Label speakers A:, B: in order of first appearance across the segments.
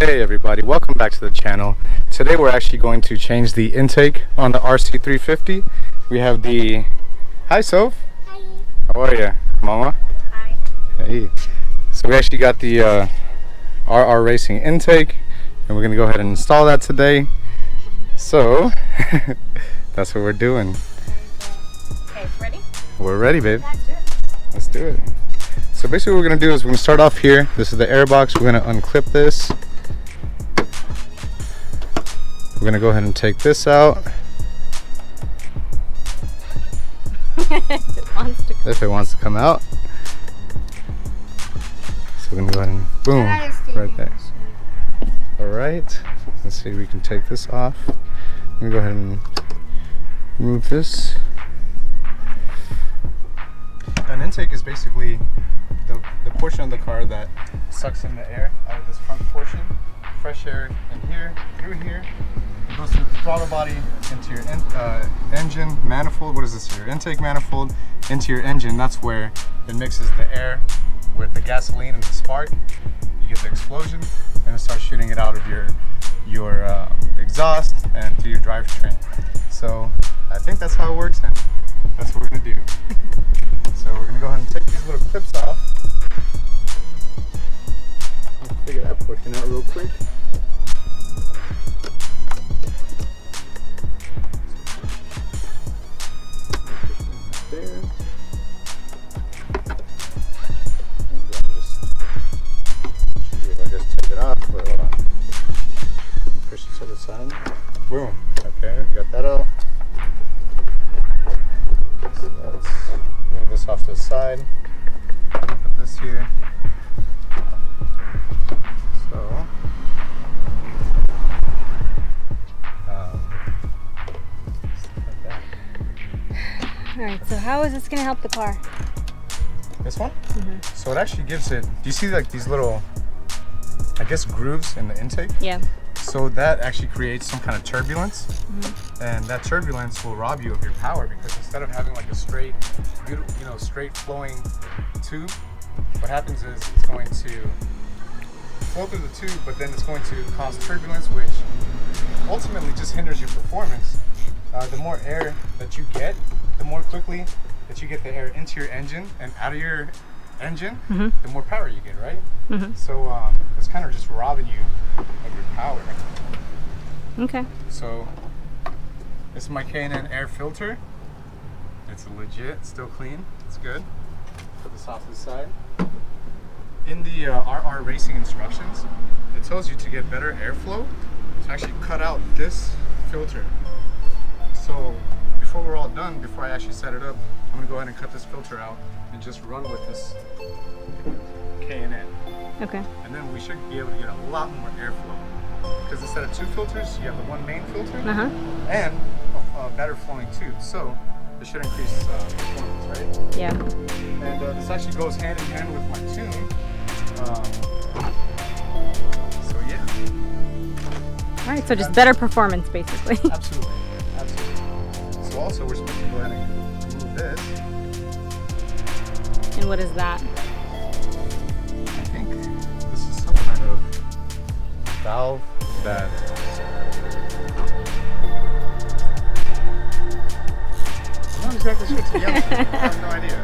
A: Hey everybody, welcome back to the channel. Today we're actually going to change the intake on the RC350. We have the... Hi Soph.
B: Hi.
A: How are you? Mama?
B: Hi.
A: Hey. So we actually got the RR Racing intake and we're going to go ahead and install that today. So that's what we're doing.
B: Okay, ready?
A: We're ready, babe.
B: Let's do it.
A: Let's do it. So basically what we're going to do is we're going to start off here. This is the airbox. We're going to unclip this. We're going to go ahead and take this out. If it wants to come out. So we're going to go ahead and boom, right there. Alright, let's see if we can take this off. I'm going to go ahead and remove this. An intake is basically the portion of the car that sucks in the air out of this front portion. Fresh air in here, through here. It goes through the throttle body into your engine manifold. What is this here? Intake manifold into your engine. That's where it mixes the air with the gasoline and the spark. You get the explosion, and it starts shooting it out of your exhaust and through your drivetrain. So I think that's how it works, and that's what we're gonna do. So we're gonna go ahead and take these little clips off. Let's figure that portion out real quick. There. I just take it off. Hold on. Push it to the side. Boom. Okay, got that out. So let's move this off to the side. Put this here. So,
B: All right. So how is this going to help the car?
A: this one? So it actually gives it, do you see like these little, I guess, grooves in the intake?
B: Yeah.
A: So that actually creates some kind of turbulence, and that turbulence will rob you of your power, because instead of having like a straight, beautiful, straight flowing tube, what happens is it's going to flow through the tube, but then it's going to cause turbulence, which ultimately just hinders your performance. The more air that you get, the more quickly that you get the air into your engine and out of your engine, the more power you get, right? So it's kind of just robbing you of your power.
B: Okay.
A: So this is my K&N air filter. It's legit, still clean, it's good. Put this off to the side. In the RR Racing instructions, it tells you to get better airflow to actually cut out this filter. So before we're all done, before I actually set it up, I'm gonna go ahead and cut this filter out and just run with this K&N.
B: Okay.
A: And then we should be able to get a lot more airflow. Because instead of two filters, you have the one main filter and a better flowing tube. So it should increase performance, right?
B: Yeah.
A: And this actually goes hand in hand with my tune. So yeah.
B: All right. So just better performance, basically.
A: Absolutely. Absolutely. So also we're supposed to go ahead and remove this.
B: And what is that?
A: I think this is some kind of valve that I'm not exactly sure what to yell at. I have no idea.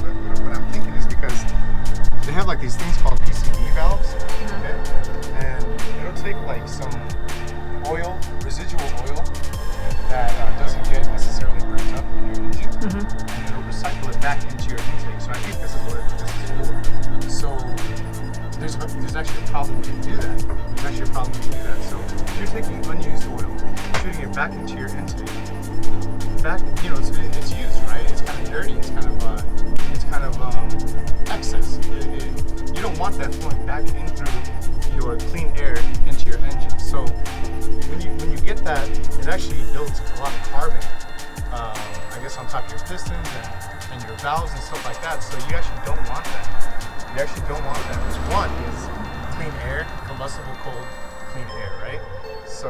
A: But what I'm thinking is because they have like these things called PCV valves, okay? And it'll take like some oil, residual oil that doesn't get necessarily burnt up in your engine, and it'll recycle it back into your intake. So I think this is what this is for. So there's actually a problem when you do that. So if you're taking unused oil, shooting it back into your intake, it's used, right? It's kind of dirty. It's kind of excess. You don't want that flowing back in through your clean air into your engine. So when you get that, it actually builds a lot of carbon, I guess, on top of your pistons and your valves and stuff like that. So you actually don't want that. You actually don't want that. What you want is clean air, combustible cold, clean air, right? So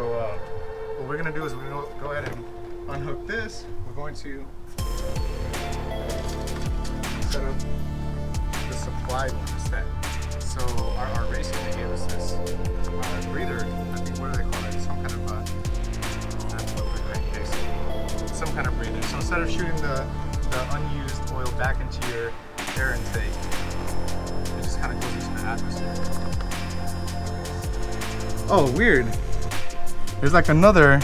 A: what we're gonna do is we're gonna go ahead and unhook this. We're going to set up the supply one instead. So our racing, they gave us this instead of shooting the unused oil back into your air intake, it just kind of goes into the atmosphere. Oh, weird. There's like another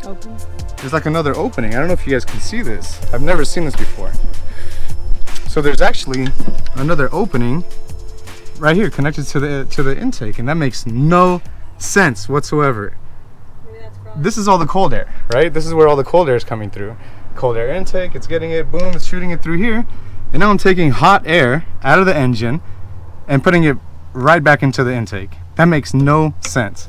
A: opening. I don't know if you guys can see this. I've never seen this before. So there's actually another opening right here connected to the intake, and that makes no sense whatsoever. This is all the cold air, right? This is where all the cold air is coming through. Cold air intake, it's getting it, boom, it's shooting it through here. And now I'm taking hot air out of the engine and putting it right back into the intake. That makes no sense.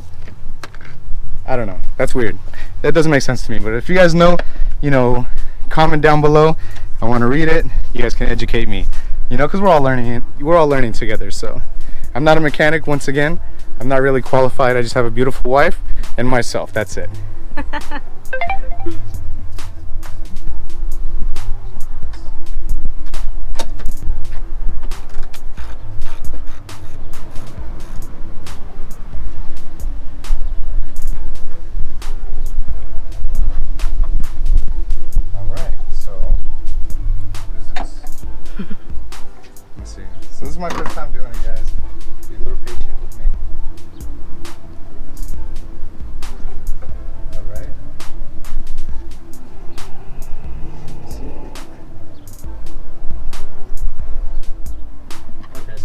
A: I don't know. That's weird. That doesn't make sense to me. But if you guys know, you know, comment down below. I want to read it. You guys can educate me. You know, because we're all learning it. We're all learning together. So I'm not a mechanic. Once again, I'm not really qualified. I just have a beautiful wife and myself. That's it. So this is my first time doing it, guys. Be a little patient with me. Alright. Okay.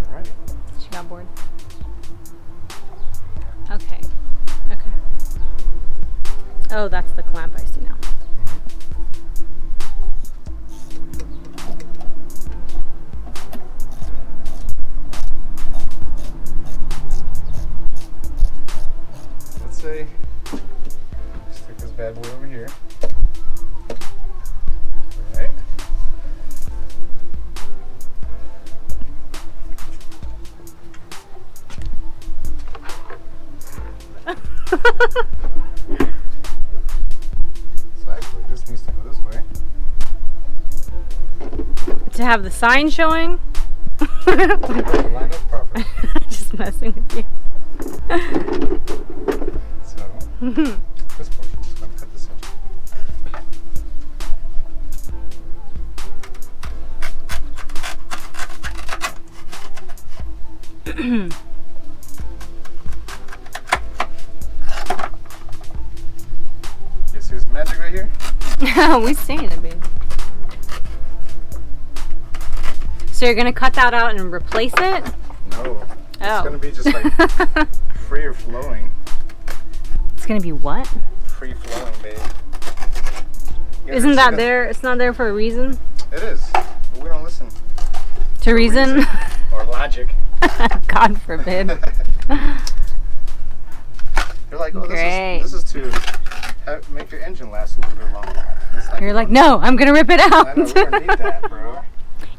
A: Alright.
B: She got bored. Okay. Okay. Oh, that's the clamp I see now.
A: Let's say, stick this bad boy over here. Alright. So actually, this needs to go this way.
B: To have the sign showing?
A: Line up properly.
B: Just messing with you.
A: So, this portion, just gonna cut this out. Here's the magic right here.
B: We seen it, babe. So you're gonna cut that out and replace it?
A: No. It's
B: Oh.
A: gonna be just like free flowing.
B: It's gonna be what?
A: Free flowing, babe.
B: Isn't that there? It's not there for a reason?
A: It is. But we don't listen.
B: To reason?
A: Or logic.
B: God forbid.
A: You're like, oh,
B: Great.
A: this is to make your engine last a little bit longer.
B: You're like, no, I'm gonna rip it out.
A: I know, we're gonna need that, bro.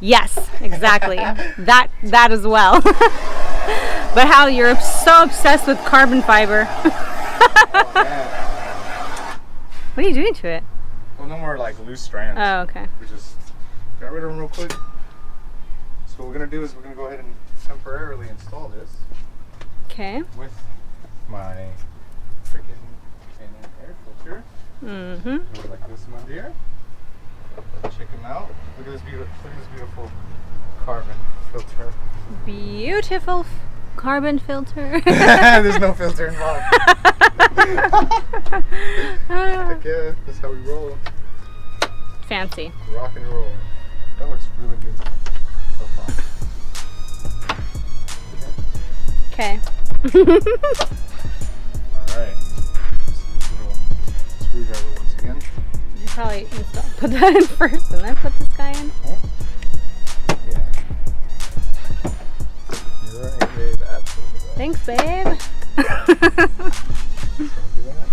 B: Yes, exactly. that as well. But how you're so obsessed with carbon fiber.
A: Oh, man.
B: What are you doing to it?
A: Well, no more like loose strands.
B: Oh, okay.
A: We just got rid of them real quick. So what we're gonna do is we're gonna go ahead and temporarily install this.
B: Okay.
A: With my freaking air filter.
B: Mm-hmm.
A: Go like this one here. Check them out. Look at this beautiful carbon filter.
B: Beautiful carbon filter.
A: There's no filter involved. Heck yeah, that's how we roll.
B: Fancy.
A: Rock and roll. That looks really good so far.
B: Okay.
A: Alright. This little screwdriver once again.
B: You probably put that in first and then put this guy in.
A: Yeah. You're right, babe. Absolutely right.
B: Thanks, babe.
A: So do that.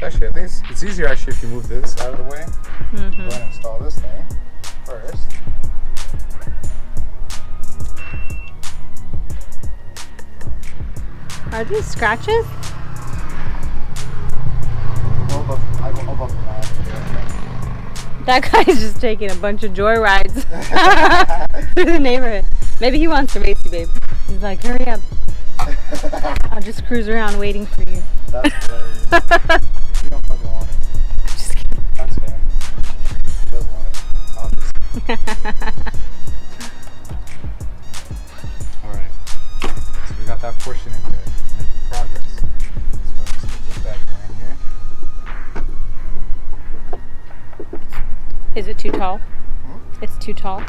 A: Actually, I think it's easier actually if you move this out of the way. Go ahead and install this thing first.
B: Are these scratches? That guy's just taking a bunch of joy rides through the neighborhood. Maybe he wants to race you, babe. He's like, hurry up. I'll just cruise around waiting for you.
A: That's hilarious. You don't fucking want it.
B: I'm just kidding.
A: That's fair. He does want it, obviously. Alright. So we got that portion in there. Making progress. So let's put this back in here.
B: Is it too tall? It's too tall.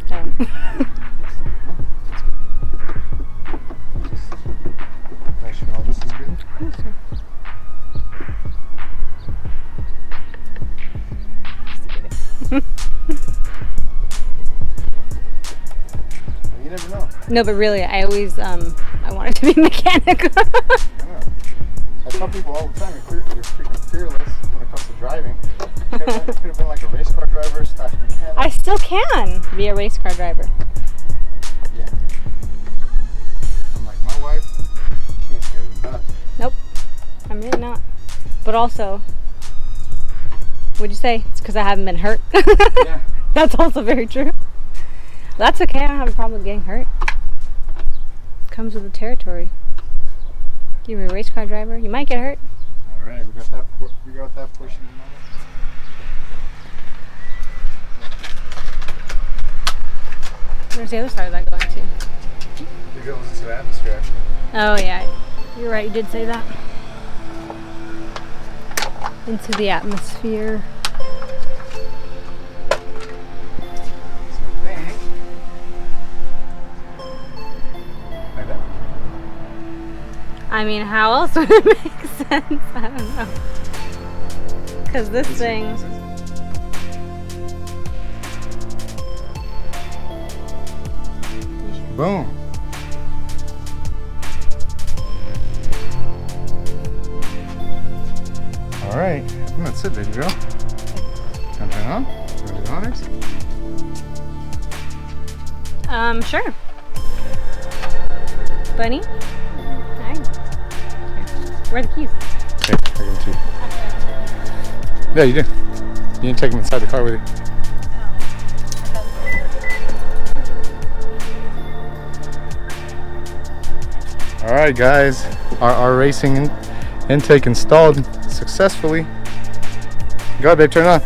B: No.
A: Make sure all this is good. You never know.
B: No, but really, I always I wanted to be mechanical.
A: I know. I tell people all the time, you're freaking fearless when it comes to driving. You could have been like a race car driver / mechanic.
B: I still can be a race car driver.
A: Yeah. I'm like, my wife, she ain't scared of nothing.
B: Nope, I'm really not. But also, what'd you say? It's because I haven't been hurt.
A: Yeah.
B: That's also very true. That's okay. I don't have a problem with getting hurt. It comes with the territory. You're a race car driver. You might get hurt.
A: All right, we got that portion in there.
B: Where's the other side of that going to?
A: It goes into the atmosphere, actually.
B: Oh yeah, you're right. You did say that. Into the atmosphere.
A: Like that.
B: I mean, how else would it make sense? I don't know. Because this thing.
A: Boom. All right, that's it, baby girl. Can I turn it on? You want to do the honors?
B: Sure. Bunny? Alright. Where are the keys?
A: Okay, I got two. Yeah, you did. You didn't take them inside the car with you. All right, guys, our racing intake installed successfully. Go ahead, babe, turn it on.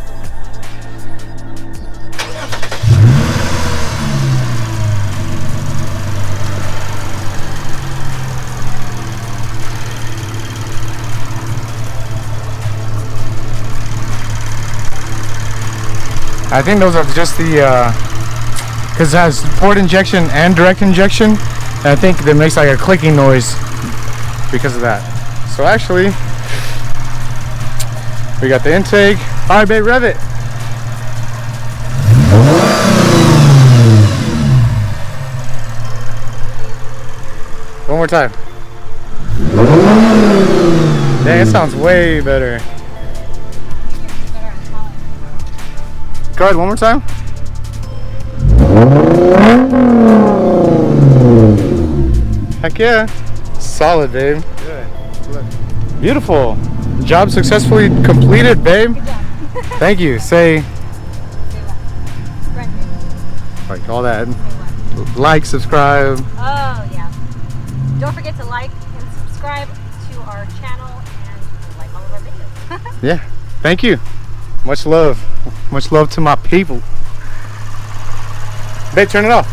A: I think those are just the, because it has port injection and direct injection. And I think that makes like a clicking noise because of that. So actually, we got the intake. All right, babe, rev it. One more time. Dang, it sounds way better. Go ahead, one more time. Heck yeah. Solid, babe. Good. Beautiful. Job successfully completed, babe.
B: Good job.
A: Thank you. Say
B: what?
A: like all that. Like, subscribe.
B: Oh, yeah. Don't forget to like and subscribe to our channel and like all of our videos.
A: Yeah. Thank you. Much love. Much love to my people. Babe, turn it off.